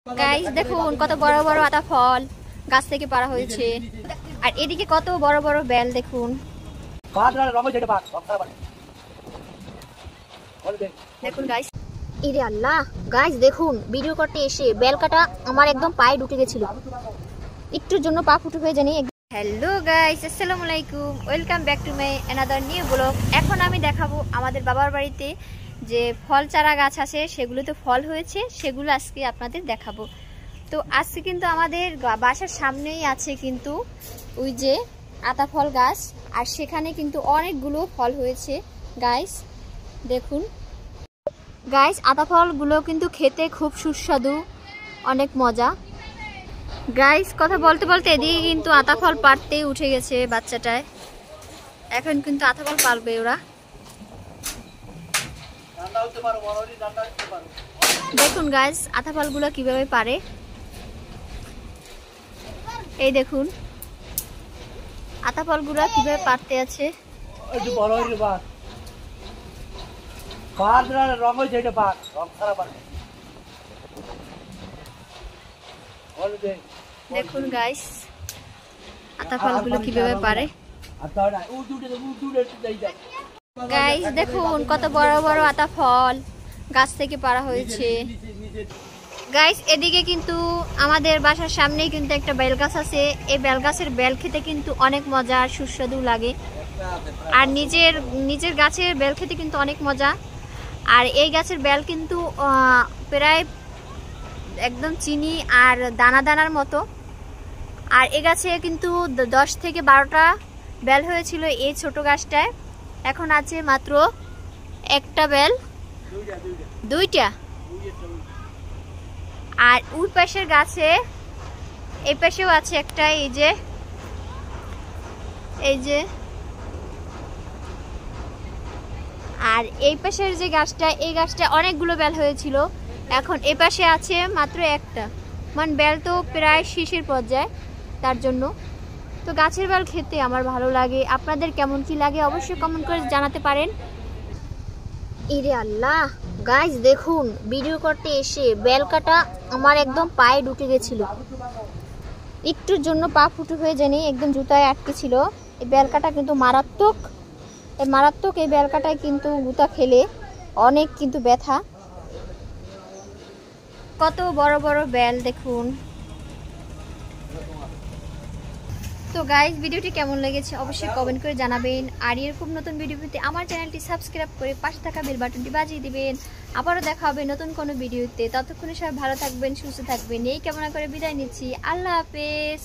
Guys দেখুন কত বড় বড় আতা ফল গাছ থেকে পাড়া হয়েছে, আর এদিকে কত বড় বড় বেল দেখুন। দেখুন গাইস, ইরে আল্লাহ গাইস দেখুন ভিডিও করতে এসে বেল কাটা আমার একদম পায়ে ঢুকে গেছিল, একটুর জন্য পা ফুটো হয়ে জানি। হ্যালো গাইস, আসসালামু আলাইকুম, welcome back to my another new blog. এখন আমি দেখাবো আমাদের বাবার বাড়িতে যে ফল চারা গাছ আছে সেগুলোতে ফল হয়েছে, সেগুলো আজকে আপনাদের দেখাবো। তো আজকে কিন্তু আমাদের বাসার সামনেই আছে কিন্তু ওই যে আতা ফল গাছ, আর সেখানে কিন্তু অনেকগুলো ফল হয়েছে গাইস। দেখুন গাইস, আতা ফলগুলো কিন্তু খেতে খুব সুস্বাদু, অনেক মজা। গাইস কথা বলতে বলতে এদিকে কিন্তু আতা ফল পাড়তেই উঠে গেছে বাচ্চাটায়, এখন কিন্তু আতা ফল পারবে ওরা। দেখুন গাইস আতা ফলগুলো কিভাবে পারে, এই দেখুন আতা ফলগুলো কিভাবে পারতে আছে। দেখুন গাইস আতা ফলগুলো কিভাবে পারে। গাইস দেখুন কত বড় বড় আতা ফল গাছ থেকে পাড়া হয়েছে। গাইস এদিকে কিন্তু আমাদের বাসার সামনেই কিন্তু একটা বেল গাছ আছে, এই বেল গাছের বেল খেতে কিন্তু অনেক মজা আর সুস্বাদু লাগে, আর নিজের গাছের বেল খেতে কিন্তু অনেক মজা। আর এই গাছের বেল কিন্তু প্রায় একদম চিনি আর দানা দানার মতো, আর এই গাছে কিন্তু 10 থেকে 12টা বেল হয়েছিল এই ছোট গাছটায়, এখন আছে মাত্র একটা বেল, দুইটা। আর ওই পাশের গাছে এই পাশেও আছে একটা, এই যে আর এই পাশের যে গাছটা, এই গাছটা অনেকগুলো বেল হয়েছিল, এখন এই পাশে আছে মাত্র একটা, মানে বেল তো প্রায় শেষের পর্যায়ে, তার জন্য। তো গাছের বেল খেতে আমার ভালো লাগে, আপনাদের কেমন কি লাগে অবশ্যই কমেন্ট করে জানাতে পারেন। ইরে আল্লাহ গাইস দেখুন ভিডিও করতে এসে বেল কাটা আমার একদম পায়ে ঢুকে গেছিল, একটুর জন্য পা ফুটো হয়ে জানি একদম জুতায় আটকে ছিল। এই বেল কাটা কিন্তু মারাত্মক, এই বেল কাটায় কিন্তু গুতা খেলে অনেক কিন্তু ব্যথা। কত বড় বড় বেল দেখুন। তো গাইস ভিডিওটি কেমন লেগেছে অবশ্যই কমেন্ট করে জানাবেন, আর এরকম নতুন ভিডিও পেতে আমার চ্যানেলটি সাবস্ক্রাইব করে পাশে থাকা বেল বাটনটি বাজিয়ে দিবেন। আবারও দেখা হবে নতুন কোনো ভিডিওতে, ততক্ষণে সবাই ভালো থাকবেন, সুস্থ থাকবেন, এই কামনা করে বিদায় নিচ্ছি। আল্লাহ হাফেজ।